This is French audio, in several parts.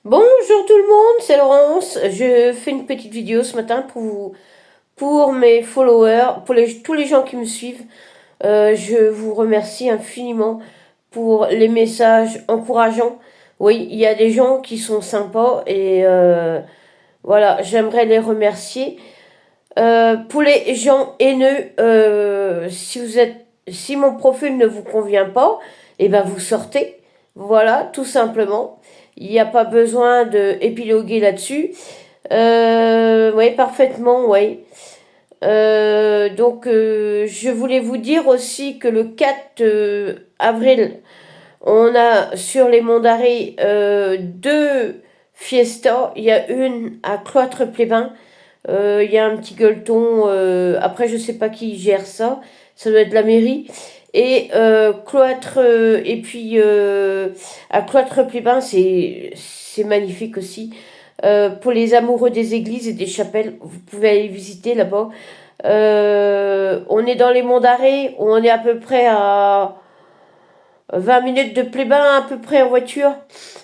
Bonjour tout le monde, c'est Laurence. Je fais une petite vidéo ce matin pour mes followers, tous les gens qui me suivent. Je vous remercie infiniment pour les messages encourageants. Oui, il y a des gens qui sont sympas et voilà, j'aimerais les remercier. Pour les gens haineux, si mon profil ne vous convient pas, eh ben vous sortez. Voilà, tout simplement. Il n'y a pas besoin de épiloguer là-dessus. Oui, parfaitement, oui. Je voulais vous dire aussi que le 4 avril, on a sur les Monts d'Arrée deux fiestas. Il y a une à Cloître-Plébain. Il y a un petit gueuleton. Après, je sais pas qui gère ça. Ça doit être la mairie. Et Cloître et puis à Cloître-Plébain, c'est magnifique aussi. Pour les amoureux des églises et des chapelles, vous pouvez aller visiter là-bas. On est dans les Monts d'Arrée, on est à peu près à 20 minutes de Plébain à peu près en voiture.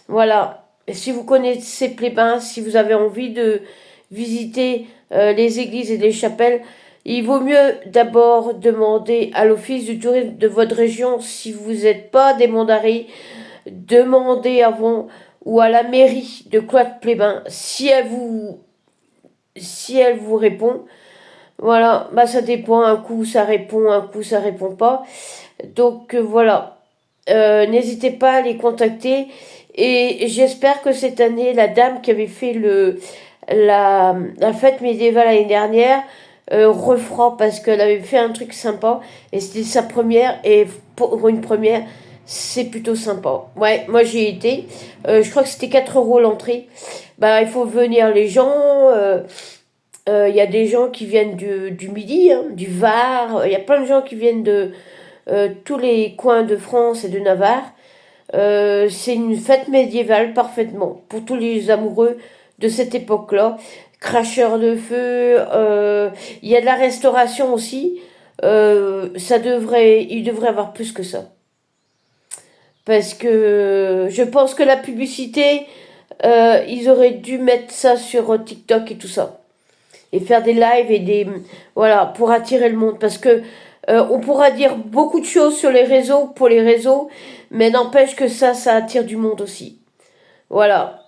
Voilà. Et si vous connaissez Plébain, si vous avez envie de visiter les églises et les chapelles, il vaut mieux d'abord demander à l'office du tourisme de votre région, si vous n'êtes pas des Monts d'Arrée, demandez avant ou à la mairie de Cloître-Plébain si elle vous répond. Voilà, bah ça dépend, un coup ça répond, un coup ça répond pas. Voilà. N'hésitez pas à les contacter et j'espère que cette année, la dame qui avait fait la fête médiévale l'année dernière refera parce qu'elle avait fait un truc sympa et c'était sa première et pour une première, c'est plutôt sympa. Ouais, moi j'y ai été. Je crois que c'était 4 euros l'entrée. Bah, il faut venir les gens. Il y a des gens qui viennent du Midi, hein, du Var. Il y a plein de gens qui viennent de tous les coins de France et de Navarre. C'est une fête médiévale parfaitement pour tous les amoureux de cette époque-là. Cracheurs de feu, il y a de la restauration aussi. Il devrait avoir plus que ça. Parce que je pense que la publicité, ils auraient dû mettre ça sur TikTok et tout ça. Et faire des lives et voilà, pour attirer le monde. Parce que on pourra dire beaucoup de choses sur les réseaux, pour les réseaux, mais n'empêche que ça attire du monde aussi. Voilà.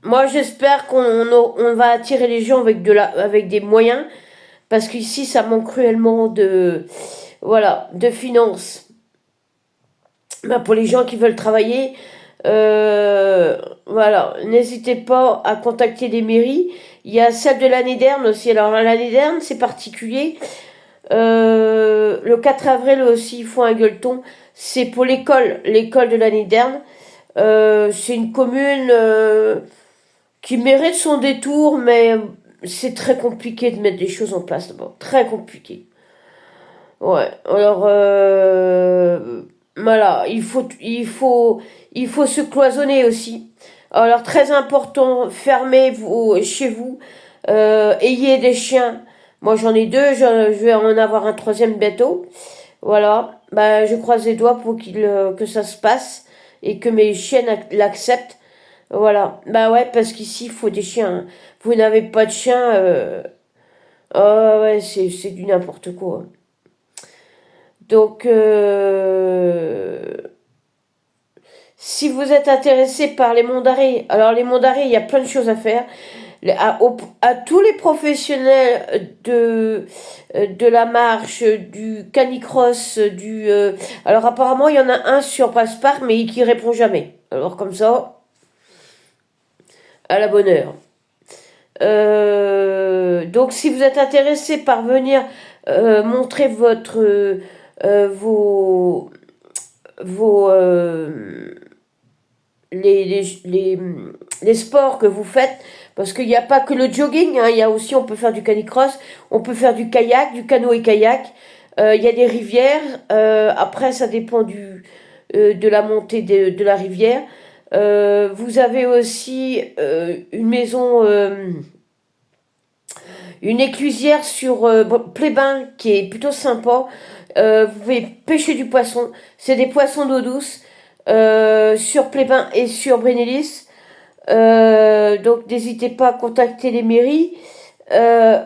Moi, j'espère on va attirer les gens avec des moyens, parce qu'ici, ça manque cruellement voilà, de finances. Ben, pour les gens qui veulent travailler, voilà, n'hésitez pas à contacter les mairies. Il y a celle de l'année dernière aussi. Alors, l'année dernière, c'est particulier. Le 4 avril aussi, ils font un gueuleton. C'est pour l'école de l'année dernière. C'est une commune qui mérite son détour, mais c'est très compliqué de mettre des choses en place d'abord. Très compliqué. Ouais. Alors, voilà, il faut se cloisonner aussi. Alors, très important, chez vous. Ayez des chiens. Moi, j'en ai deux, je vais en avoir un troisième bientôt. Voilà, bah, je croise les doigts pour que ça se passe et que mes chiens l'acceptent. Voilà, bah ouais, parce qu'ici, il faut des chiens, hein. Vous n'avez pas de chien, ah ouais, c'est du n'importe quoi. Donc, si vous êtes intéressé par les monts d'arrêt, alors les monts d'arrêt, il y a plein de choses à faire. À tous les professionnels de la marche, du canicross, alors apparemment, il y en a un sur Passepark, mais qui répond jamais. Alors comme ça, à la bonne heure. Donc si vous êtes intéressé par venir montrer vos vos les sports que vous faites, parce qu'il n'y a pas que le jogging, hein, il y a aussi, on peut faire du canicross, on peut faire du kayak, du canoë-kayak, il y a des rivières, après ça dépend de la montée de la rivière. Vous avez aussi une éclusière sur Plébin qui est plutôt sympa. Vous pouvez pêcher du poisson, c'est des poissons d'eau douce sur Plébin et sur Brénélis. Donc n'hésitez pas à contacter les mairies. Euh,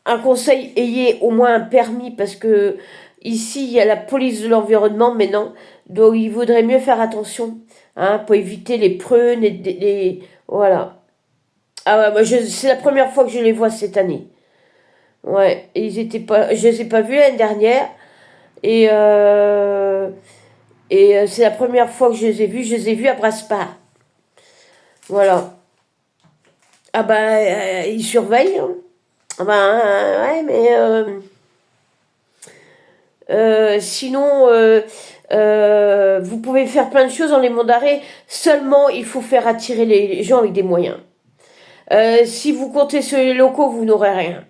un conseil, ayez au moins un permis parce que ici il y a la police de l'environnement maintenant, donc il vaudrait mieux faire attention, hein, pour éviter les prunes et voilà. Ah ouais, moi c'est la première fois que je les vois cette année. Ouais, et ils étaient pas, je les ai pas vus l'année dernière et c'est la première fois que je les ai vus. Je les ai vus à Brasparts. Voilà. Ah bah ils surveillent, hein. Ah bah ouais, mais sinon, vous pouvez faire plein de choses dans les monts d'arrêt. Seulement, il faut faire attirer les gens avec des moyens. Si vous comptez sur les locaux, vous n'aurez rien.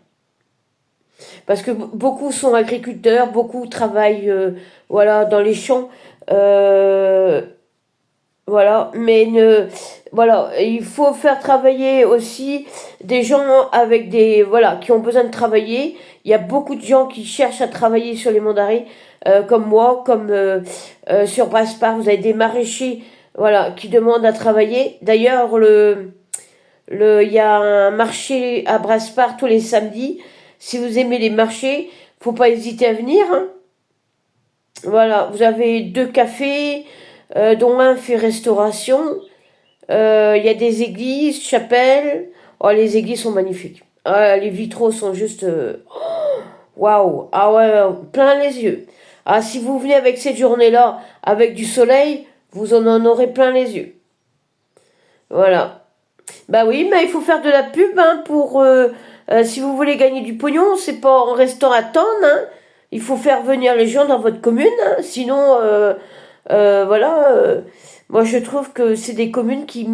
Parce que beaucoup sont agriculteurs, beaucoup travaillent, voilà, dans les champs. Euh, voilà, mais voilà, il faut faire travailler aussi des gens avec des, voilà, qui ont besoin de travailler. Il y a beaucoup de gens qui cherchent à travailler sur les monts d'Arrée, comme moi, comme sur Brasparts, vous avez des maraîchers, voilà, qui demandent à travailler. D'ailleurs, il y a un marché à Brasparts tous les samedis. Si vous aimez les marchés, faut pas hésiter à venir, hein. Voilà, vous avez deux cafés, dont un fait restauration. Il y a des églises, chapelles. Oh, les églises sont magnifiques. Ah, les vitraux sont juste, waouh! Ah ouais, plein les yeux. Ah, si vous venez avec cette journée-là, avec du soleil, vous en aurez plein les yeux. Voilà. Bah oui, mais il faut faire de la pub, hein, pour si vous voulez gagner du pognon, c'est pas en restant à attendre, hein. Il faut faire venir les gens dans votre commune, hein, sinon voilà. Moi, je trouve que c'est des communes qui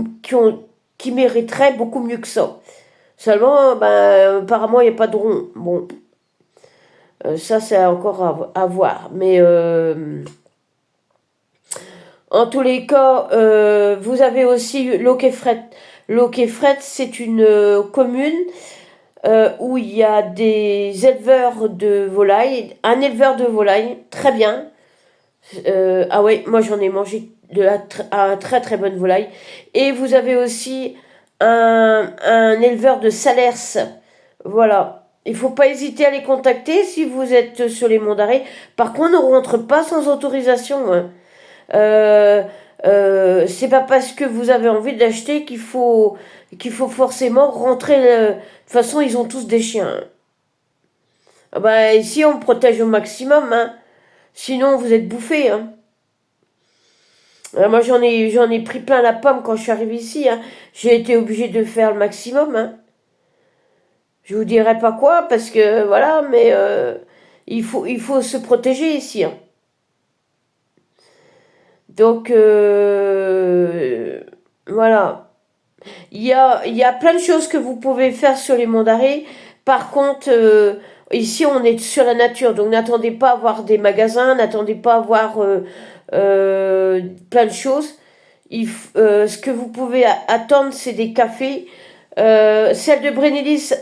mériteraient beaucoup mieux que ça. Seulement, ben, apparemment, il n'y a pas de rond. Bon, ça, c'est encore à voir. Mais en tous les cas, vous avez aussi Loqueffret. Loqueffret, c'est une commune où il y a des éleveurs de volailles, un éleveur de volailles, très bien. Ah ouais, moi j'en ai mangé un très très bonne volaille. Et vous avez aussi un éleveur de salers. Voilà. Il faut pas hésiter à les contacter si vous êtes sur les monts d'Arrée. Par contre, on rentre pas sans autorisation, hein. Euh, c'est pas parce que vous avez envie d'acheter qu'il faut forcément rentrer. De toute façon, ils ont tous des chiens, hein. Ah bah, ici, on protège au maximum, hein. Sinon, vous êtes bouffés, hein. Moi, j'en ai pris plein la pomme quand je suis arrivée ici, hein. J'ai été obligée de faire le maximum, hein. Je vous dirai pas quoi, parce que voilà, mais il faut se protéger ici, hein. Donc, voilà. Il y a plein de choses que vous pouvez faire sur les monts d'Arrée. Par contre, ici, on est sur la nature, donc n'attendez pas à voir des magasins, n'attendez pas à voir plein de choses. Ce que vous pouvez attendre, c'est des cafés. Celle de Brénélis,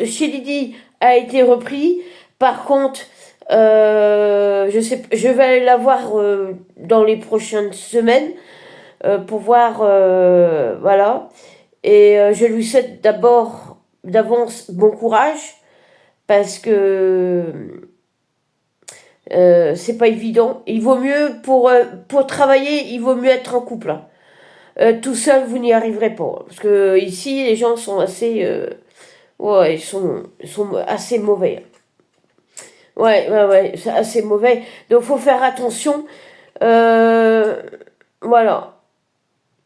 chez Lydie, a été repris. Par contre, je vais aller la voir dans les prochaines semaines, pour voir, voilà. Et je lui souhaite d'abord, d'avance, bon courage, parce que c'est pas évident. Il vaut mieux, pour travailler, il vaut mieux être en couple, hein. Tout seul, vous n'y arriverez pas. Parce que ici, les gens sont assez, ouais, ils sont assez mauvais. Ouais, ouais, ouais, c'est assez mauvais. Donc, faut faire attention. Euh, voilà.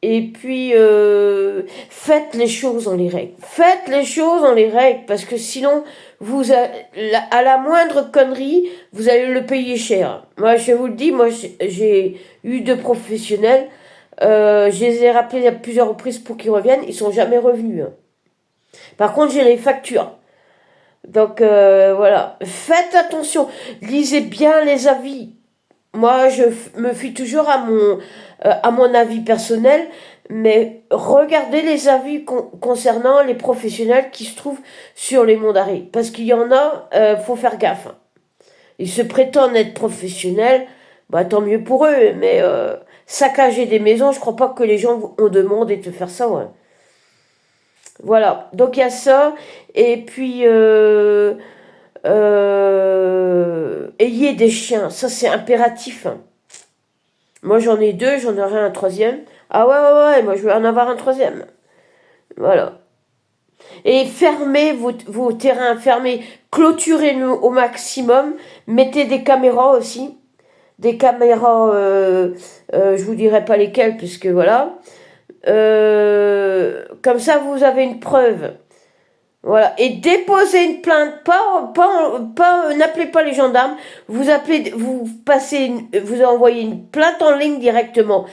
Et puis, faites les choses dans les règles. Faites les choses dans les règles, parce que sinon, à la moindre connerie, vous allez le payer cher. Moi, je vous le dis, moi, j'ai eu deux professionnels. Je les ai rappelés à plusieurs reprises pour qu'ils reviennent. Ils sont jamais revenus, hein. Par contre, j'ai les factures. Donc, voilà. Faites attention. Lisez bien les avis. Moi, je me fie toujours à mon avis personnel, mais regardez les avis concernant les professionnels qui se trouvent sur les monts d'Arrée. Parce qu'il y en a, faut faire gaffe, hein. Ils se prétendent être professionnels, bah tant mieux pour eux, mais saccager des maisons, je crois pas que les gens ont demandé de faire ça, ouais. Voilà, donc il y a ça, et puis ayez des chiens, ça c'est impératif, hein. Moi j'en ai deux, j'en aurai un troisième. Ah ouais, ouais, ouais, moi je vais en avoir un troisième. Voilà. Et fermez vos terrains, fermez, clôturez-le au maximum, mettez des caméras aussi, des caméras, je vous dirai pas lesquelles, puisque voilà. Comme ça vous avez une preuve. Voilà. Et déposez une plainte, n'appelez pas les gendarmes, vous envoyez une plainte en ligne directement.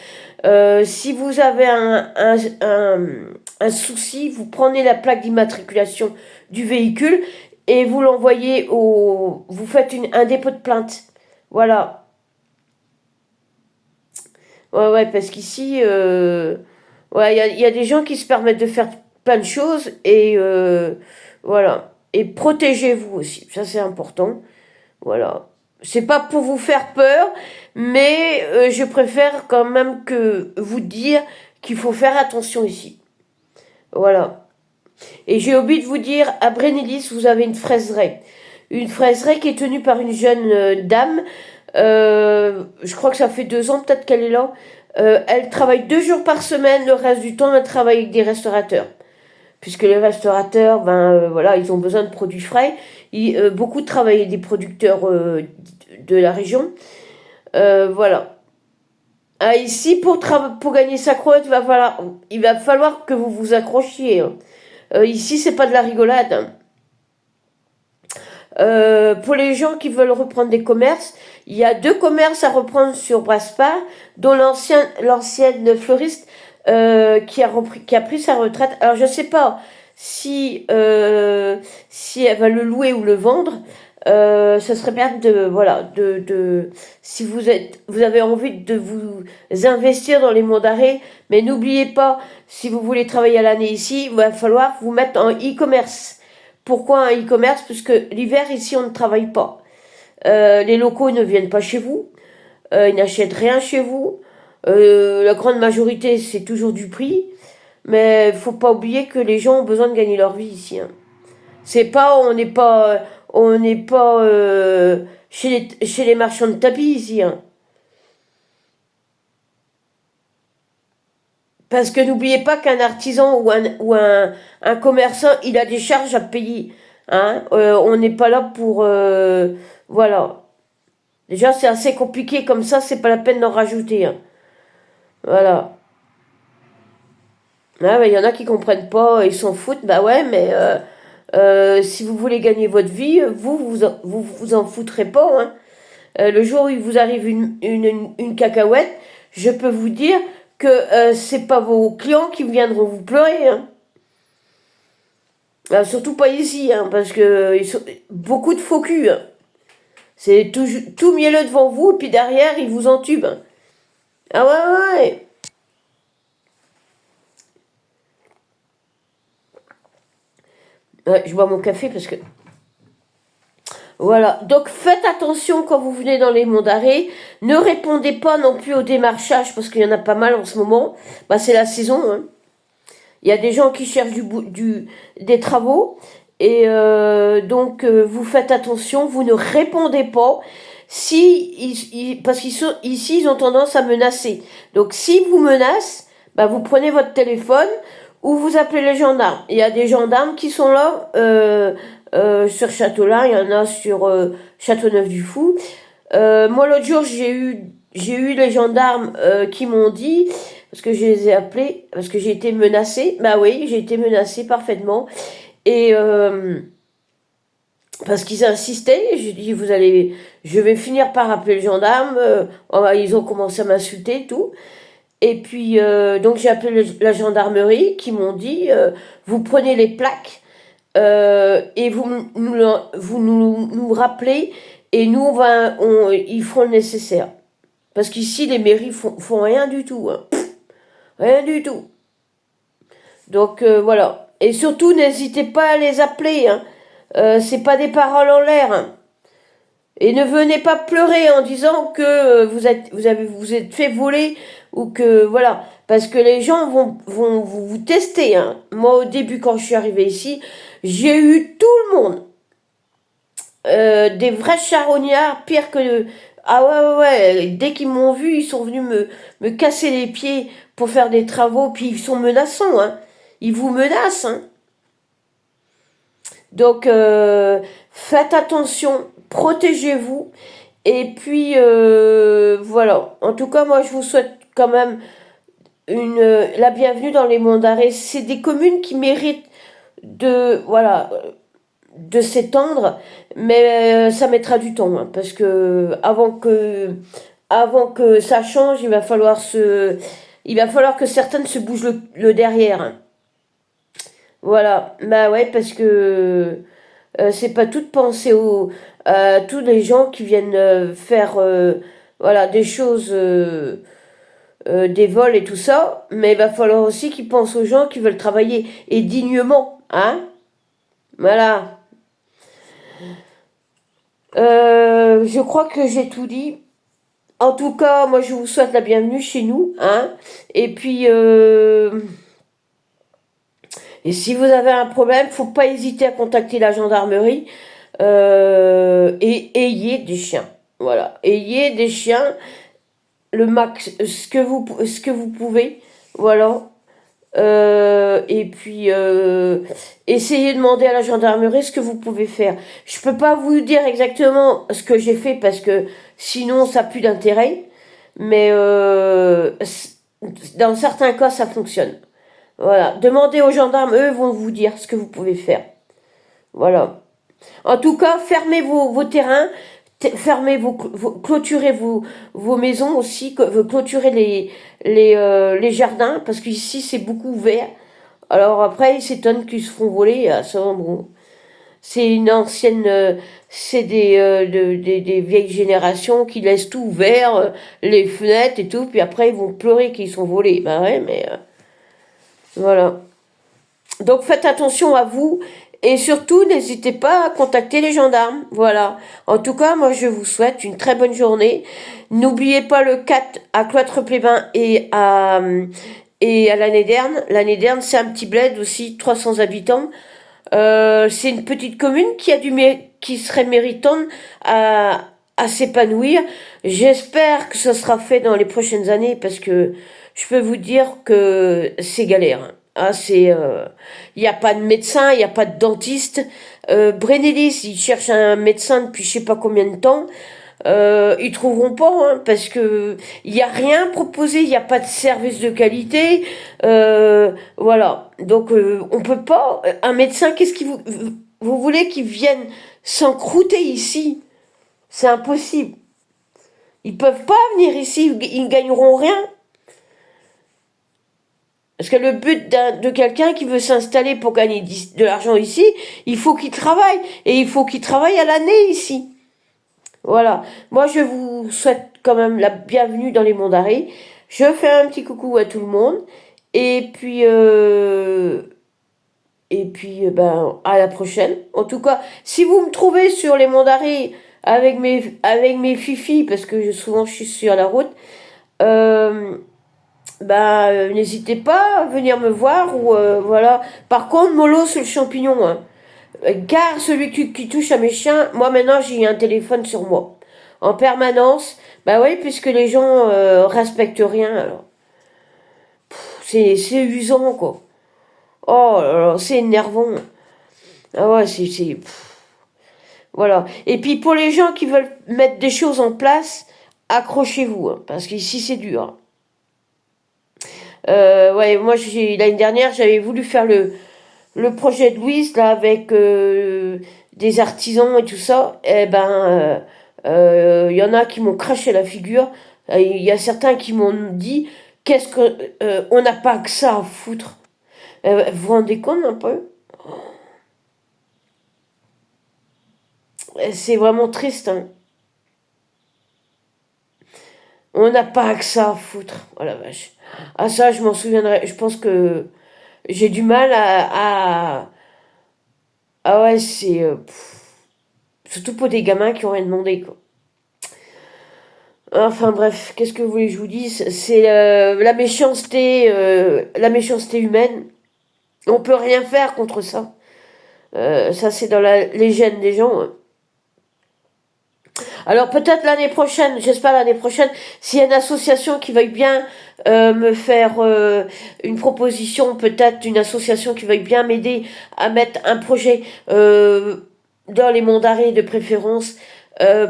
Si vous avez un souci, vous prenez la plaque d'immatriculation du véhicule et vous l'envoyez vous faites un dépôt de plainte. Voilà. Ouais, ouais, parce qu'ici, ouais, il y a des gens qui se permettent de faire plein de choses et voilà. Et protégez-vous aussi, ça c'est important. Voilà. C'est pas pour vous faire peur, mais je préfère quand même que vous dire qu'il faut faire attention ici. Voilà. Et j'ai oublié de vous dire, à Brénilis, vous avez une fraiseraie. Une fraiseraie qui est tenue par une jeune dame. Je crois que ça fait 2 ans peut-être qu'elle est là. Elle travaille 2 jours par semaine, le reste du temps elle travaille avec des restaurateurs. Puisque les restaurateurs, voilà, ils ont besoin de produits frais. Beaucoup travaillent avec des producteurs de la région. Voilà. Ah, ici, pour gagner sa croûte, il va falloir que vous vous accrochiez, hein. Ici, c'est pas de la rigolade, hein. Pour les gens qui veulent reprendre des commerces, il y a 2 commerces à reprendre sur Brasparts, dont l'ancienne fleuriste qui a pris sa retraite. Alors je sais pas si elle va le louer ou le vendre. Ça serait bien si vous avez envie de vous investir dans les monts d'arrêt, mais n'oubliez pas, si vous voulez travailler à l'année ici, il va falloir vous mettre en e-commerce. Pourquoi un e-commerce? Puisque l'hiver ici on ne travaille pas. Les locaux ne viennent pas chez vous, ils n'achètent rien chez vous. La grande majorité c'est toujours du prix, mais faut pas oublier que les gens ont besoin de gagner leur vie ici, hein. C'est pas, on n'est pas chez les marchands de tapis ici, hein. Parce que n'oubliez pas qu'un artisan ou un commerçant, il a des charges à payer, hein. On n'est pas là pour, voilà. Déjà, c'est assez compliqué comme ça, c'est pas la peine d'en rajouter, hein. Voilà. Ah, il y en a qui comprennent pas, ils s'en foutent. Bah ouais, mais si vous voulez gagner votre vie, vous en foutrez pas, hein. Le jour où il vous arrive une cacahuète, je peux vous dire que c'est pas vos clients qui viendront vous pleurer, hein. Surtout pas ici, hein, parce que ils sont beaucoup de faux culs, hein. C'est tout mielleux devant vous, et puis derrière, ils vous entubent, hein. Ah ouais, ouais, ouais. Ouais, je bois mon café parce que... Voilà, donc faites attention quand vous venez dans les monts d'arrêt. Ne répondez pas non plus au démarchage parce qu'il y en a pas mal en ce moment. Bah, c'est la saison, hein. Il y a des gens qui cherchent des travaux. Et donc, vous faites attention, vous ne répondez pas. Parce ici, ils ont tendance à menacer. Donc, s'ils vous menacent, bah, vous prenez votre téléphone ou vous appelez les gendarmes. Il y a des gendarmes qui sont là sur Châteaulin, il y en a sur Châteauneuf-du-Fou. Moi, l'autre jour, j'ai eu les gendarmes qui m'ont dit, parce que je les ai appelés, parce que j'ai été menacée. Bah oui, j'ai été menacée parfaitement. Et parce qu'ils insistaient, j'ai dit, je vais finir par appeler le gendarme. Ils ont commencé à m'insulter et tout. Et puis, donc j'ai appelé la gendarmerie qui m'ont dit, vous prenez les plaques et vous nous rappelez et nous, ils feront le nécessaire. Parce qu'ici, les mairies font rien du tout, hein. Rien du tout. Donc, voilà. Et surtout, n'hésitez pas à les appeler, hein. C'est pas des paroles en l'air, hein. Et ne venez pas pleurer en disant que vous êtes fait voler ou que, voilà. Parce que les gens vont vous tester. Hein. Moi, au début, quand je suis arrivée ici, j'ai eu tout le monde. Des vrais charognards, pire que... Ah ouais, ouais, ouais. Dès qu'ils m'ont vu, ils sont venus me casser les pieds pour faire des travaux. Puis ils sont menaçants. Hein. Ils vous menacent. Hein. Donc, faites attention. Protégez-vous. Et puis, voilà. En tout cas, moi, je vous souhaite quand même la bienvenue dans les monts d'arrêt. C'est des communes qui méritent voilà, de s'étendre, mais ça mettra du temps, hein, parce que avant que ça change, il va falloir que certaines se bougent le derrière. Hein. Voilà, bah ouais, parce que c'est pas tout de penser à tous les gens qui viennent faire voilà des choses, des vols et tout ça, mais il va falloir aussi qu'ils pensent aux gens qui veulent travailler et dignement, hein. Voilà. Je crois que j'ai tout dit. En tout cas, moi je vous souhaite la bienvenue chez nous, hein. Et puis, et si vous avez un problème, faut pas hésiter à contacter la gendarmerie. Et ayez des chiens. Voilà, ayez des chiens le max, ce que vous pouvez. Voilà. Et puis, essayez de demander à la gendarmerie ce que vous pouvez faire. Je peux pas vous dire exactement ce que j'ai fait parce que sinon ça n'a plus d'intérêt. Mais dans certains cas, ça fonctionne. Voilà. Demandez aux gendarmes, eux vont vous dire ce que vous pouvez faire. Voilà. En tout cas, fermez vos terrains, fermez clôturez vos maisons aussi, clôturez les jardins, parce qu'ici c'est beaucoup ouvert. Alors après, ils s'étonnent qu'ils se font voler, ça, bon. C'est une ancienne, c'est des vieilles générations qui laissent tout ouvert, les fenêtres et tout, puis après ils vont pleurer qu'ils sont volés. Ben ouais, mais voilà. Donc faites attention à vous et surtout n'hésitez pas à contacter les gendarmes. Voilà. En tout cas, moi je vous souhaite une très bonne journée. N'oubliez pas le 4 à Cloître-Plébain et à l'année dernière. L'année dernière, c'est un petit bled aussi, 300 habitants. C'est une petite commune qui serait méritante à s'épanouir. J'espère que ça sera fait dans les prochaines années parce que je peux vous dire que c'est galère. Ah, il n'y a pas de médecin, il n'y a pas de dentiste. Brénélis, ils cherchent un médecin depuis je sais pas combien de temps. Ils trouveront pas, hein, parce que il y a rien proposé, il n'y a pas de service de qualité, voilà. Donc on peut pas. Un médecin, qu'est-ce qu'il vous voulez qu'il vienne s'encrouter ici? C'est impossible. Ils peuvent pas venir ici, ils ne gagneront rien. Parce que le but de quelqu'un qui veut s'installer pour gagner de l'argent ici, il faut qu'il travaille. Et il faut qu'il travaille à l'année ici. Voilà. Moi, je vous souhaite quand même la bienvenue dans les monts d'arrêt. Je fais un petit coucou à tout le monde. Et puis, ben, à la prochaine. En tout cas, si vous me trouvez sur les monts d'arrêt avec mes fifis, parce que souvent je suis sur la route, n'hésitez pas à venir me voir ou voilà. Par contre, mollo sur le champignon. Hein. Car celui qui touche à mes chiens, moi maintenant j'ai un téléphone sur moi. En permanence. Bah oui, puisque les gens respectent rien. Alors. C'est usant quoi. Oh là là, c'est énervant. Ah ouais, voilà. Et puis pour les gens qui veulent mettre des choses en place, accrochez-vous. Hein, parce qu'ici c'est dur. Ouais, moi l'année dernière j'avais voulu faire le projet de Louise là avec des artisans et tout ça. Eh ben il y en a qui m'ont craché la figure. Il y a certains qui m'ont dit qu'est-ce que on n'a pas que ça à foutre. Vous vous rendez compte un peu? C'est vraiment triste. Hein. On n'a pas que ça à foutre. Oh la vache. Ah ça, je m'en souviendrai. Je pense que j'ai du mal ah ouais, c'est surtout pour des gamins qui ont rien demandé quoi. Enfin bref, qu'est-ce que vous voulez que je vous dise? C'est la méchanceté humaine. On peut rien faire contre ça. Ça, c'est dans les gènes des gens, hein. Alors peut-être l'année prochaine, j'espère l'année prochaine, s'il y a une association qui veuille bien me faire une proposition, peut-être une association qui veuille bien m'aider à mettre un projet dans les monts d'arrêt de préférence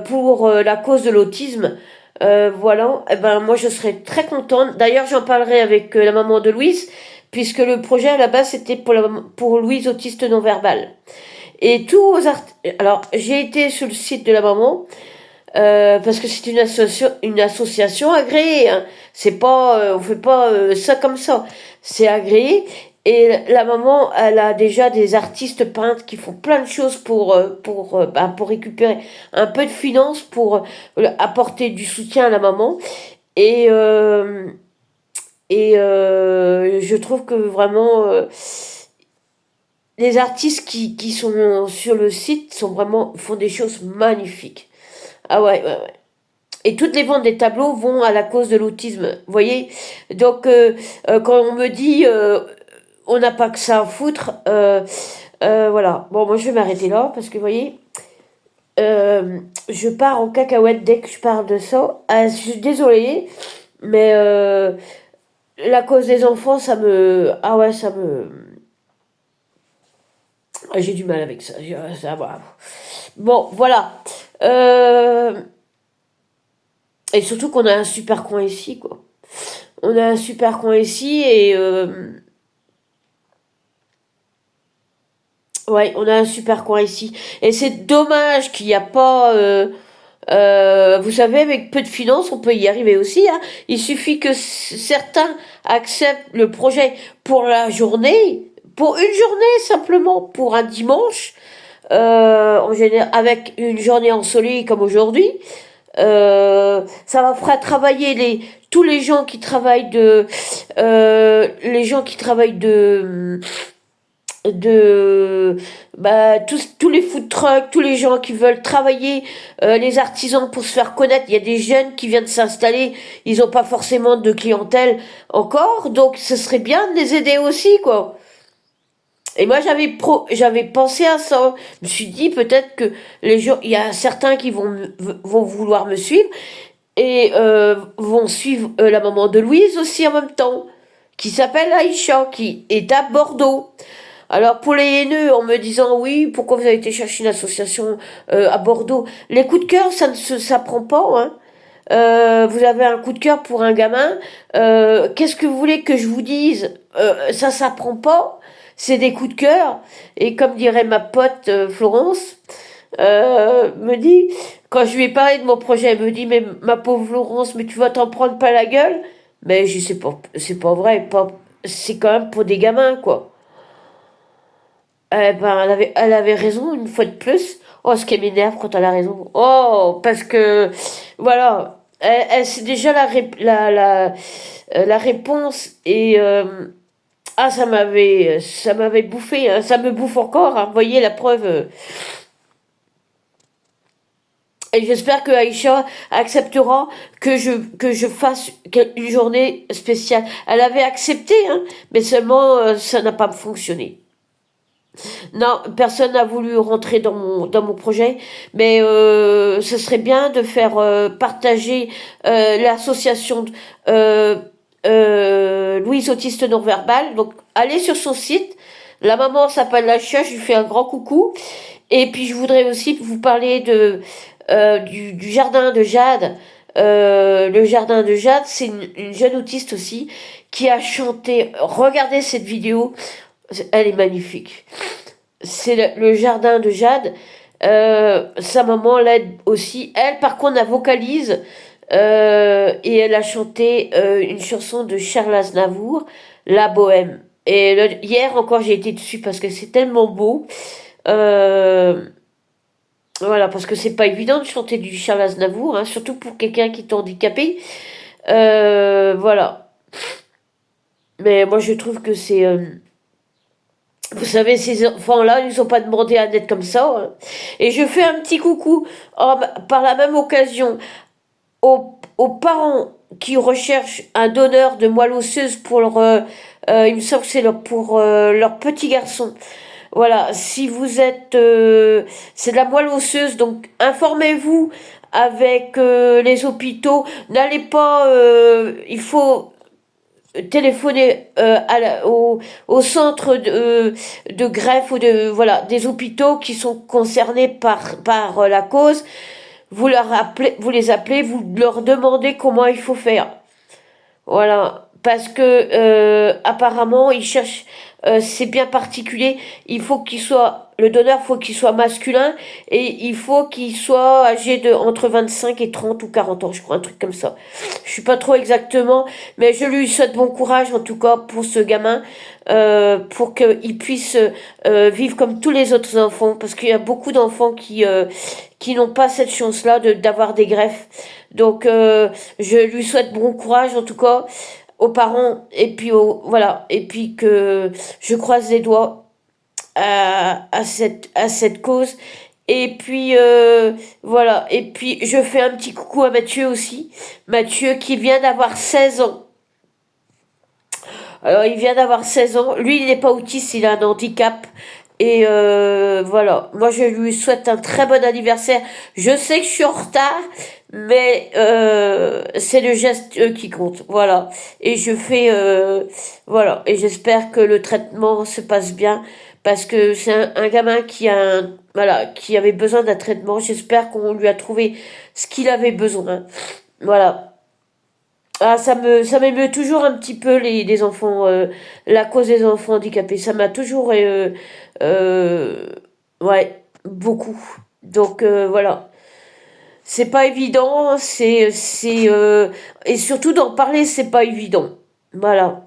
pour la cause de l'autisme, voilà, eh ben moi je serais très contente. D'ailleurs j'en parlerai avec la maman de Louise, puisque le projet à la base c'était pour Louise autiste non verbale. Et alors j'ai été sur le site de la maman. Parce que c'est une association agréée, hein. C'est pas, on fait pas ça comme ça. C'est agréé. Et la maman, elle a déjà des artistes peintres qui font plein de choses pour récupérer un peu de finances, pour apporter du soutien à la maman. Et, je trouve que vraiment, les artistes qui sont sur le site font des choses magnifiques. Ah ouais, ouais, ouais. Et toutes les ventes des tableaux vont à la cause de l'autisme, vous voyez. Donc, quand on me dit on n'a pas que ça à foutre, voilà. Bon, moi je vais m'arrêter là parce que, vous voyez, je pars en cacahuète dès que je parle de ça. Ah, je suis désolée, mais la cause des enfants, ça me... Ah ouais, ça me... Ah, j'ai du mal avec ça. Voilà. Bon, voilà. Et surtout qu'on a un super coin ici, quoi. On a un super coin ici et... ouais, on a un super coin ici. Et c'est dommage qu'il n'y a pas... vous savez, avec peu de finances, on peut y arriver aussi, hein. Il suffit que certains acceptent le projet pour la journée, pour une journée simplement, pour un dimanche, en général, avec une journée ensoleillée comme aujourd'hui. Ça va faire travailler tous les gens qui travaillent de tous les food trucks, tous les gens qui veulent travailler, les artisans pour se faire connaître. Il y a des jeunes qui viennent s'installer, ils n'ont pas forcément de clientèle encore, donc ce serait bien de les aider aussi, quoi. Et moi j'avais pensé à ça. Je me suis dit peut-être que les gens, il y a certains qui vont vouloir me suivre et vont suivre la maman de Louise aussi en même temps, qui s'appelle Aïcha, qui est à Bordeaux. Alors pour les haineux, en me disant oui, pourquoi vous avez été chercher une association à Bordeaux, les coups de cœur, ça ne s'apprend pas, hein. Vous avez un coup de cœur pour un gamin, qu'est-ce que vous voulez que je vous dise? Ça s'apprend pas, c'est des coups de cœur. Et comme dirait ma pote Florence, me dit, quand je lui ai parlé de mon projet, elle me dit, mais ma pauvre Florence, mais tu vas t'en prendre pas la gueule? Mais je sais pas, c'est pas vrai, c'est quand même pour des gamins, quoi. Eh ben, elle avait raison une fois de plus. Oh, ce qui m'énerve quand elle a raison. Oh, parce que, voilà, c'est déjà la réponse et ah, ça m'avait bouffé, hein, ça me bouffe encore, hein, vous voyez la preuve. Et j'espère que Aïcha acceptera que je fasse une journée spéciale. Elle avait accepté, hein, mais seulement ça n'a pas fonctionné. Non, personne n'a voulu rentrer dans mon projet, mais ce serait bien de faire partager l'association Louise Autiste Non-Verbal. Donc, allez sur son site. La maman s'appelle Lacha, je lui fais un grand coucou. Et puis, je voudrais aussi vous parler du jardin de Jade. Le jardin de Jade, c'est une jeune autiste aussi qui a chanté. Regardez cette vidéo, elle est magnifique. C'est le jardin de Jade. Sa maman l'aide aussi. Elle, par contre, elle vocalise et elle a chanté une chanson de Charles Aznavour, La Bohème. Et hier encore, j'ai été dessus parce que c'est tellement beau. Voilà, parce que c'est pas évident de chanter du Charles Aznavour, hein, surtout pour quelqu'un qui est handicapé. Voilà. Mais moi, je trouve que c'est... vous savez, ces enfants-là, ils ne ont pas demandé à naître comme ça, hein. Et je fais un petit coucou par la même occasion aux parents qui recherchent un donneur de moelle osseuse pour leur, il me semble que c'est pour leur petit garçon. Voilà, si vous êtes, c'est de la moelle osseuse, donc informez-vous avec les hôpitaux. N'allez pas, il faut téléphoner au centre de greffe ou de voilà des hôpitaux qui sont concernés par la cause. Vous les appelez, vous leur demandez comment il faut faire. Voilà, parce que apparemment ils cherchent, c'est bien particulier. Il faut qu'il soit le donneur, faut qu'il soit masculin et il faut qu'il soit âgé de entre 25 et 30 ou 40 ans, je crois, un truc comme ça. Je suis pas trop exactement, mais je lui souhaite bon courage en tout cas pour ce gamin, pour qu'il puisse vivre comme tous les autres enfants, parce qu'il y a beaucoup d'enfants qui n'ont pas cette chance-là d'avoir des greffes. Donc je lui souhaite bon courage en tout cas aux parents et puis voilà et puis que je croise les doigts à cette cause et puis voilà et puis je fais un petit coucou à Mathieu aussi, Mathieu qui vient d'avoir 16 ans. Alors il vient d'avoir 16 ans, lui il n'est pas autiste, il a un handicap. Et voilà, moi je lui souhaite un très bon anniversaire. Je sais que je suis en retard, mais c'est le geste qui compte. Voilà. Et je fais voilà. Et j'espère que le traitement se passe bien parce que c'est un gamin voilà, qui avait besoin d'un traitement. J'espère qu'on lui a trouvé ce qu'il avait besoin. Voilà. Ah, ça m'émeut toujours un petit peu les enfants, la cause des enfants handicapés. Ça m'a toujours, euh, ouais, beaucoup. Donc voilà, c'est pas évident, et surtout d'en parler, c'est pas évident. Voilà.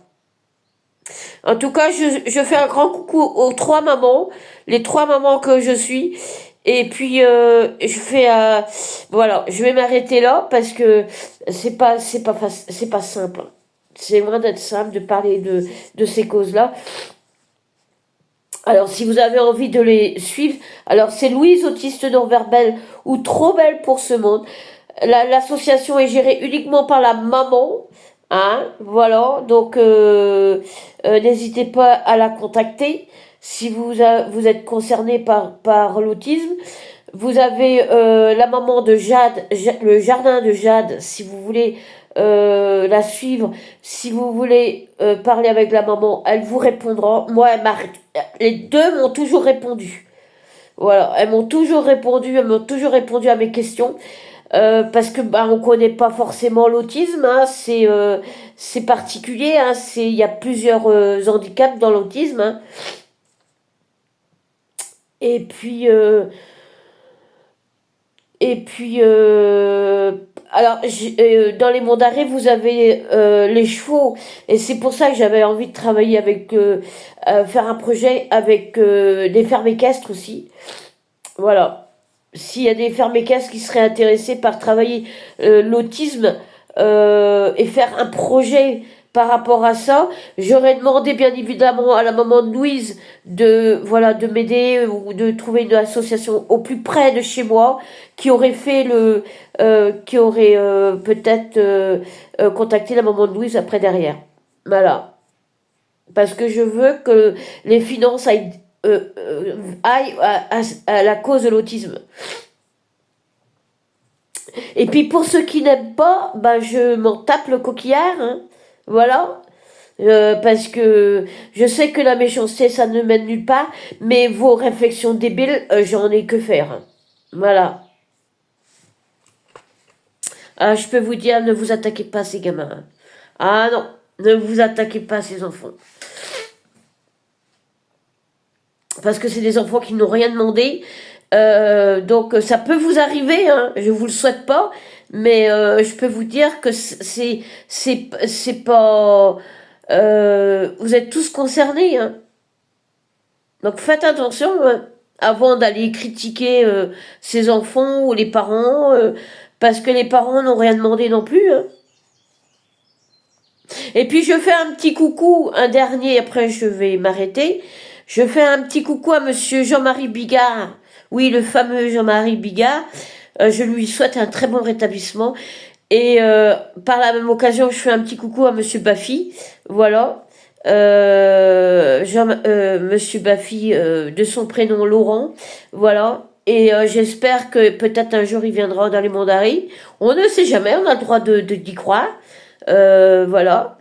En tout cas, je fais un grand coucou aux trois mamans, les trois mamans que je suis. Et puis je fais voilà, je vais m'arrêter là parce que c'est pas simple. C'est loin d'être simple de parler de ces causes-là. Alors si vous avez envie de les suivre, alors c'est Louise Autiste Non-Verbelle ou Trop Belle pour ce monde. L'association est gérée uniquement par la maman. Hein, voilà, donc n'hésitez pas à la contacter si vous êtes concerné par l'autisme. Vous avez la maman de Jade, le jardin de Jade, si vous voulez la suivre, si vous voulez parler avec la maman, elle vous répondra. Moi, les deux m'ont toujours répondu. Voilà, elles m'ont toujours répondu à mes questions. Parce que bah on connaît pas forcément l'autisme, hein, c'est particulier, hein, il y a plusieurs handicaps dans l'autisme, hein. Et puis alors dans les monts d'arrêt vous avez les chevaux et c'est pour ça que j'avais envie de travailler avec faire un projet avec des fermes équestres aussi. Voilà. S'il y a des fermes équestres qui seraient intéressés par travailler l'autisme et faire un projet par rapport à ça, j'aurais demandé bien évidemment à la maman de Louise de m'aider ou de trouver une association au plus près de chez moi qui aurait fait qui aurait peut-être contacté la maman de Louise après derrière. Voilà. Parce que je veux que les finances aillent à la cause de l'autisme. Et puis pour ceux qui n'aiment pas, ben je m'en tape le coquillard, hein. Voilà. Parce que je sais que la méchanceté ça ne mène nulle part, mais vos réflexions débiles, j'en ai que faire, hein. Voilà. Ah, je peux vous dire, ne vous attaquez pas à ces gamins, hein. Ah non, ne vous attaquez pas à ces enfants. Parce que c'est des enfants qui n'ont rien demandé. Donc ça peut vous arriver, hein, je vous le souhaite pas, mais je peux vous dire que c'est pas vous êtes tous concernés, hein. Donc faites attention, hein, avant d'aller critiquer ces enfants ou les parents, parce que les parents n'ont rien demandé non plus, hein. Et puis je fais un petit coucou, un dernier, après je vais m'arrêter. Je fais un petit coucou à monsieur Jean-Marie Bigard. Oui, le fameux Jean-Marie Bigard. Je lui souhaite un très bon rétablissement. Et par la même occasion, je fais un petit coucou à Monsieur Baffy. Voilà. Monsieur Baffy, de son prénom Laurent. Voilà. Et j'espère que peut-être un jour il viendra dans les Mondaris. On ne sait jamais, on a le droit d'y croire. Voilà.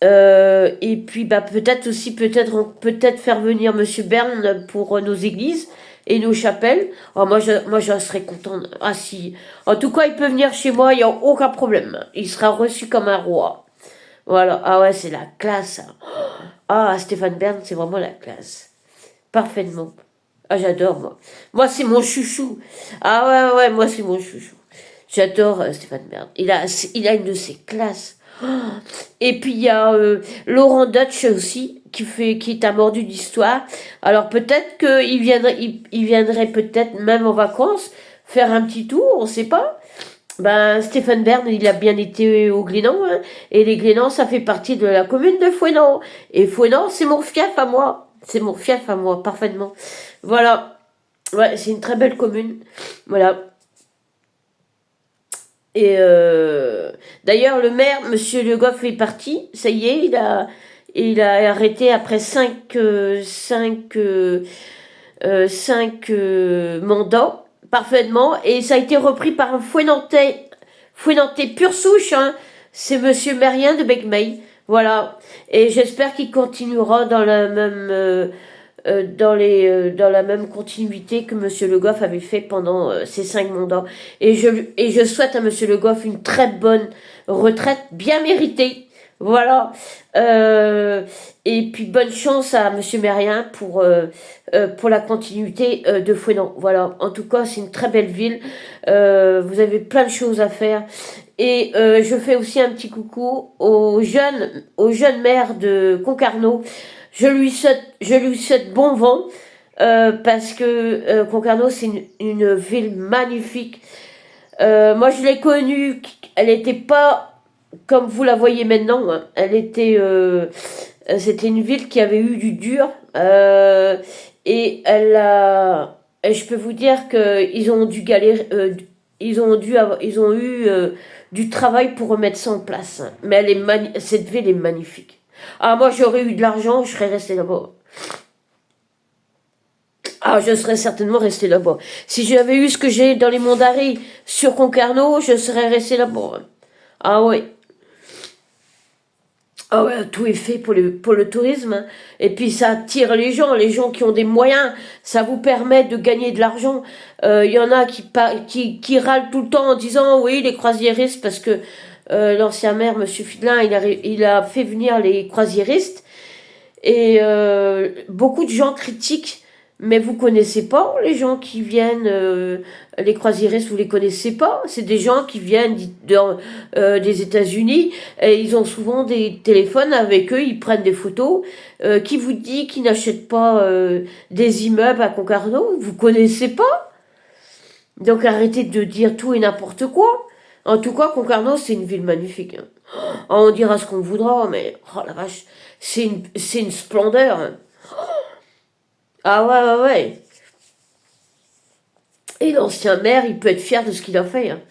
Et puis bah peut-être aussi peut-être faire venir Monsieur Bern pour nos églises et nos chapelles. Oh, moi je serais contente. Ah si. En tout cas, il peut venir chez moi, il n'y a aucun problème. Il sera reçu comme un roi. Voilà. Ah ouais, c'est la classe. Ça. Ah, Stéphane Bern, c'est vraiment la classe. Parfaitement. Ah, j'adore, moi. Moi, c'est mon chouchou. Ah ouais, moi, c'est mon chouchou. J'adore Stéphane Bern. Il a une de ses classes. Oh. Et puis, il y a Laurent Dutch aussi, qui est un mordu d'histoire. Alors, peut-être il viendrait peut-être même en vacances faire un petit tour, on sait pas. Ben, Stéphane Bern, il a bien été au Glénan, hein, et les Glénans, ça fait partie de la commune de Fouesnant. Et Fouesnant, c'est mon fief à moi. C'est mon fief à moi, parfaitement. Voilà. Ouais, c'est une très belle commune. Voilà. Et d'ailleurs, le maire, Monsieur Le Goff, est parti. Ça y est, il a arrêté après cinq mandats, parfaitement. Et ça a été repris par un Fouenantais pure souche, hein. C'est Monsieur Merien de Becmeil. Voilà. Et j'espère qu'il continuera dans la même continuité que Monsieur Le Goff avait fait pendant ses 5 mandats. Et je souhaite à Monsieur Le Goff une très bonne retraite, bien méritée. Voilà. Et puis bonne chance à Monsieur Merien pour la continuité de Fouesnant. Voilà. En tout cas, c'est une très belle ville. Vous avez plein de choses à faire. Et je fais aussi un petit coucou au jeune maire de Concarneau. Je lui souhaite bon vent parce que Concarneau, c'est une ville magnifique. Moi, je l'ai connue. Elle n'était pas comme vous la voyez maintenant. Hein. C'était une ville qui avait eu du dur. Et je peux vous dire qu'ils ont dû galérer. Ils ont eu du travail pour remettre ça en place. Mais cette ville est magnifique. Ah, moi, j'aurais eu de l'argent, je serais resté là-bas. Ah, je serais certainement resté là-bas. Si j'avais eu ce que j'ai dans les monts d'Arrée sur Concarneau, je serais resté là-bas. Ah ouais. Ah ouais, tout est fait pour le tourisme. Hein. Et puis ça attire les gens qui ont des moyens. Ça vous permet de gagner de l'argent. Y en a qui râlent tout le temps en disant oui, les croisiéristes, parce que l'ancien maire, Monsieur Fidelin, il a fait venir les croisiéristes. Et beaucoup de gens critiquent, mais vous connaissez pas les gens qui viennent, les croisiéristes, vous les connaissez pas. C'est des gens qui viennent des États-Unis et ils ont souvent des téléphones avec eux, ils prennent des photos. Qui vous dit qu'ils n'achètent pas des immeubles à Concarneau? Vous connaissez pas? Donc arrêtez de dire tout et n'importe quoi. En tout cas, Concarneau, c'est une ville magnifique. Hein. Oh, on dira ce qu'on voudra, mais oh la vache, c'est une splendeur. Hein. Ah ouais, ouais, ouais. Et l'ancien maire, il peut être fier de ce qu'il a fait. Hein.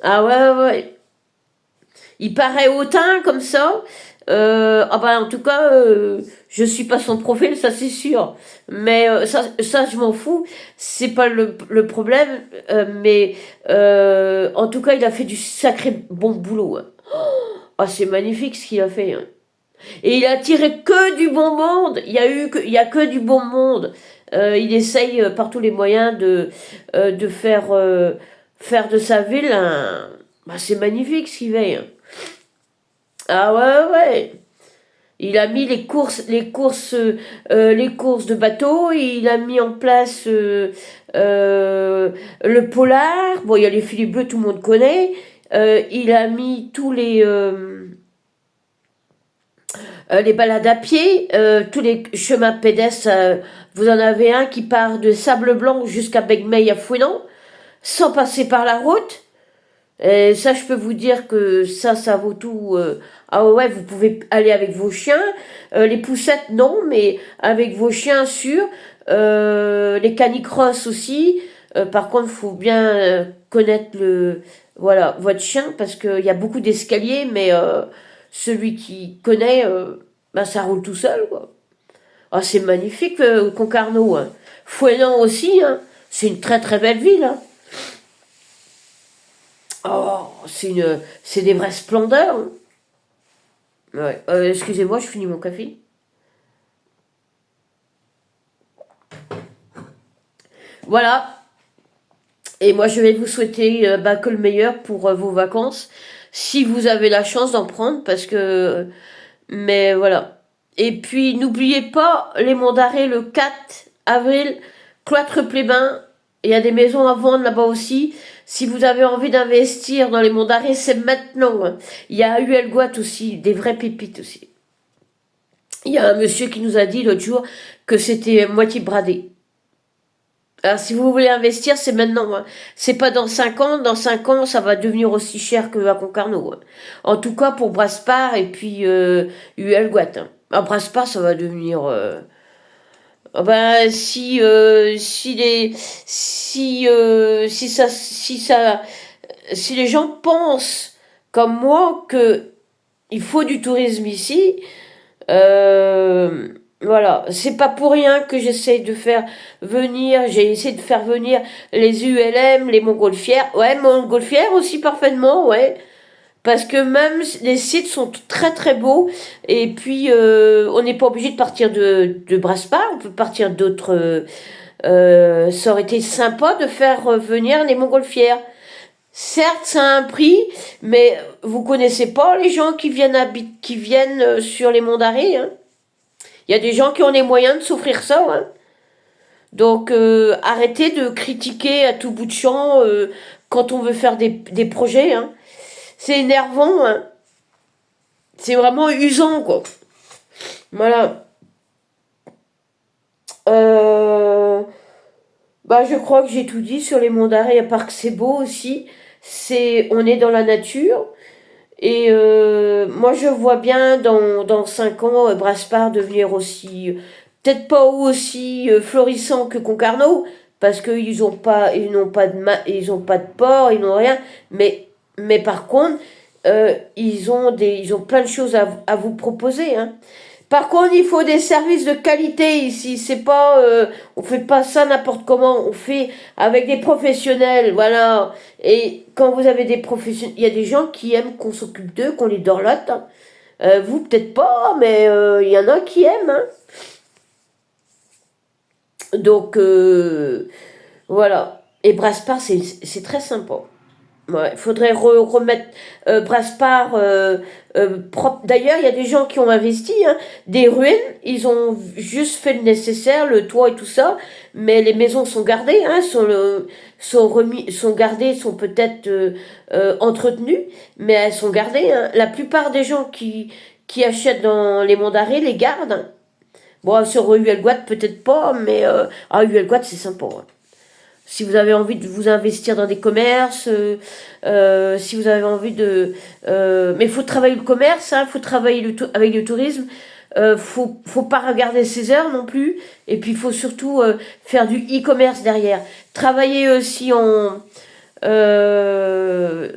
Ah ouais, ouais, ouais. Il paraît hautain comme ça. Ah bah en tout cas, je suis pas son profil, ça c'est sûr. Mais ça je m'en fous. C'est pas le problème. Mais en tout cas, il a fait du sacré bon boulot. Hein. Ah, c'est magnifique ce qu'il a fait. Hein. Et il a tiré que du bon monde. Il y a que du bon monde. Il essaye par tous les moyens de faire de sa ville un. Bah, c'est magnifique ce qu'il fait. Hein. Ah ouais, ouais. Il a mis les courses de bateau. Il a mis en place le polar. Bon, il y a les filets bleus, tout le monde connaît. Il a mis tous les balades à pied, tous les chemins pédestres. Vous en avez un qui part de Sable Blanc jusqu'à Begmeil à Fouesnant, sans passer par la route. Et ça, je peux vous dire que ça vaut tout. Ah ouais, vous pouvez aller avec vos chiens. Les poussettes, non, mais avec vos chiens, sûr. Les canicross aussi. Par contre, faut bien connaître voilà, votre chien, parce qu'il y a beaucoup d'escaliers, mais celui qui connaît, bah, ça roule tout seul, quoi. Ah, c'est magnifique, Concarneau. Hein. Fouesnant aussi, hein. C'est une très très belle ville. Hein. Oh, c'est des vraies splendeurs. Hein. Ouais. Excusez-moi, je finis mon café. Voilà. Et moi, je vais vous souhaiter bah, que le meilleur pour vos vacances, si vous avez la chance d'en prendre, parce que... Mais voilà. Et puis, n'oubliez pas les Monts d'Arrêt le 4 avril, Cloître-Plébin. Il y a des maisons à vendre là-bas aussi. Si vous avez envie d'investir dans les Monts d'Arrêt, c'est maintenant. Hein. Il y a Huelgoat aussi, des vraies pépites aussi. Il y a un monsieur qui nous a dit l'autre jour que c'était moitié bradé. Alors, si vous voulez investir, c'est maintenant. Hein. C'est pas dans 5 ans. Dans 5 ans, ça va devenir aussi cher que à Concarneau. Hein. En tout cas, pour Brasparts et puis Huelgoat. Hein. À Brasparts, ça va devenir... ben, si les gens pensent comme moi que il faut du tourisme ici, voilà, c'est pas pour rien que j'ai essayé de faire venir les ULM, les montgolfières, ouais, montgolfières aussi parfaitement, ouais, parce que même les sites sont très très beaux, et puis on n'est pas obligé de partir de Brasparts, on peut partir d'autres, ça aurait été sympa de faire venir les montgolfières. Certes, ça a un prix, mais vous connaissez pas les gens qui viennent sur les Monts d'Arrée, hein. Il y a des gens qui ont les moyens de s'offrir ça, hein. Donc arrêtez de critiquer à tout bout de champ quand on veut faire des projets, hein. C'est énervant, hein. C'est vraiment usant, quoi. Voilà. Euh, Bah, je crois que j'ai tout dit sur les Monts d'Arrée, à part que c'est beau aussi. On est dans la nature. Et moi, je vois bien dans 5 ans, Brasparts devenir aussi, peut-être pas aussi florissant que Concarneau, parce ils ont pas de port, ils n'ont rien. Mais par contre, ils ont plein de choses à vous proposer, hein. Par contre, il faut des services de qualité ici. C'est pas, on fait pas ça n'importe comment. On fait avec des professionnels, voilà. Et quand vous avez des professionnels, il y a des gens qui aiment qu'on s'occupe d'eux, qu'on les dorlote. Hein. Vous peut-être pas, mais il y en a qui aiment. Hein. Donc voilà. Et Brasparts, c'est très sympa. Ouais, faudrait remettre Brasparts propre. D'ailleurs, il y a des gens qui ont investi, hein, des ruines, ils ont juste fait le nécessaire, le toit et tout ça, mais les maisons sont gardées, hein, sont gardées, sont peut-être entretenues, mais elles sont gardées. Hein. La plupart des gens qui achètent dans les Monts d'Arrée les gardent. Hein. Bon, sur Huelgoat, peut-être pas, mais Huelgoat, c'est sympa. Hein. Si vous avez envie de vous investir dans des commerces, si vous avez envie de... mais il faut travailler le commerce, il faut travailler avec le tourisme. Faut pas regarder ses heures non plus. Et puis il faut surtout faire du e-commerce derrière. Travailler aussi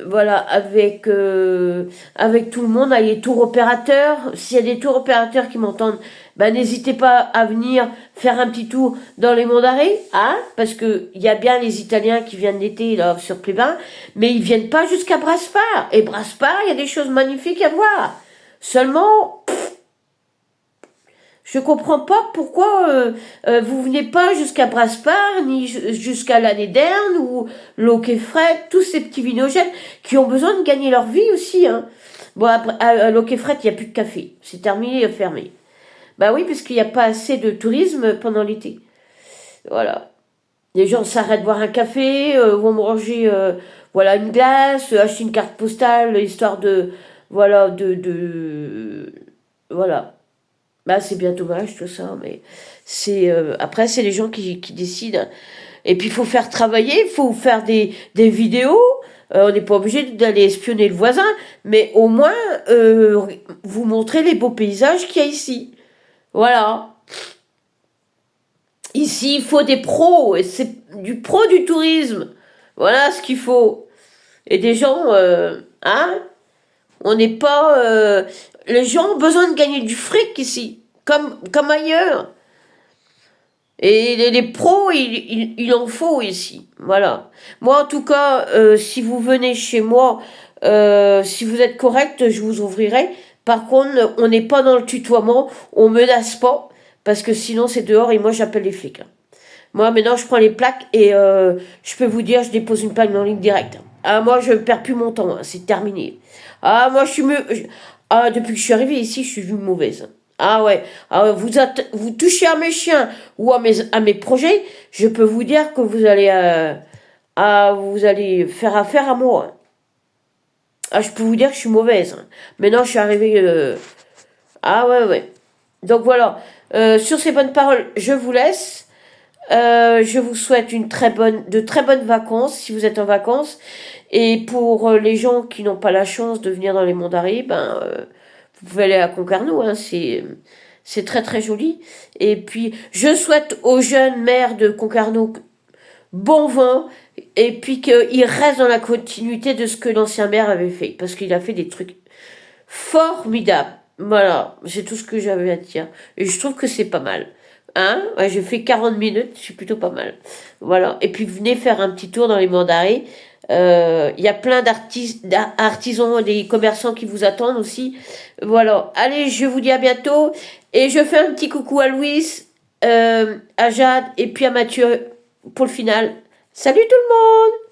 voilà, avec tout le monde, avec les tours opérateurs. S'il y a des tours opérateurs qui m'entendent, ben n'hésitez pas à venir faire un petit tour dans les Monts d'Arrée, hein, parce que il y a bien les Italiens qui viennent l'été là sur Plébin, mais ils viennent pas jusqu'à Brasparts. Et Brasparts, il y a des choses magnifiques à voir. Seulement, je comprends pas pourquoi vous venez pas jusqu'à Brasparts, ni jusqu'à Lannédern ou Loqueffret, tous ces petits vinogènes qui ont besoin de gagner leur vie aussi. Hein. Bon, à Loqueffret, il n'y a plus de café. C'est terminé, fermé. Bah oui, parce qu'il n'y a pas assez de tourisme pendant l'été. Voilà. Les gens s'arrêtent boire un café, vont manger voilà, une glace, acheter une carte postale, histoire de... Voilà, voilà. Bah, c'est bien dommage tout ça, mais après c'est les gens qui décident. Et puis il faut faire travailler, il faut faire des vidéos. On n'est pas obligé d'aller espionner le voisin, mais au moins vous montrer les beaux paysages qu'il y a ici. Voilà. Ici, il faut des pros, et c'est du pro du tourisme. Voilà ce qu'il faut. Et des gens, hein, on n'est pas... les gens ont besoin de gagner du fric ici, comme ailleurs. Et les pros, il en faut ici. Voilà. Moi, en tout cas, si vous venez chez moi, si vous êtes correct, je vous ouvrirai. Par contre, on n'est pas dans le tutoiement, on menace pas, parce que sinon c'est dehors et moi j'appelle les flics. Moi, maintenant, je prends les plaques et je peux vous dire, je dépose une plaque en ligne directe. Ah, moi, je perds plus mon temps, hein, c'est terminé. Ah, moi, ah, depuis que je suis arrivée ici, je suis une mauvaise. Ah ouais, vous touchez à mes chiens ou à mes projets, je peux vous dire que vous allez faire affaire à moi. Ah, je peux vous dire que je suis mauvaise. Maintenant, je suis arrivée. Ah ouais, ouais. Donc voilà. Sur ces bonnes paroles, je vous laisse. Je vous souhaite de très bonnes vacances si vous êtes en vacances. Et pour les gens qui n'ont pas la chance de venir dans les Monts d'Arrée, vous pouvez aller à Concarneau, hein, c'est très très joli. Et puis je souhaite aux jeunes maires de Concarneau bon vent et puis qu'ils restent dans la continuité de ce que l'ancien maire avait fait parce qu'il a fait des trucs formidables. Voilà, c'est tout ce que j'avais à dire. Et je trouve que c'est pas mal. Hein? Ouais, j'ai fait 40 minutes, c'est plutôt pas mal. Voilà. Et puis venez faire un petit tour dans les Monts d'Arrée. Il y a plein d'artisans, des commerçants qui vous attendent aussi. Voilà. Allez, je vous dis à bientôt. Et je fais un petit coucou à Louis, à Jade et puis à Mathieu pour le final. Salut tout le monde!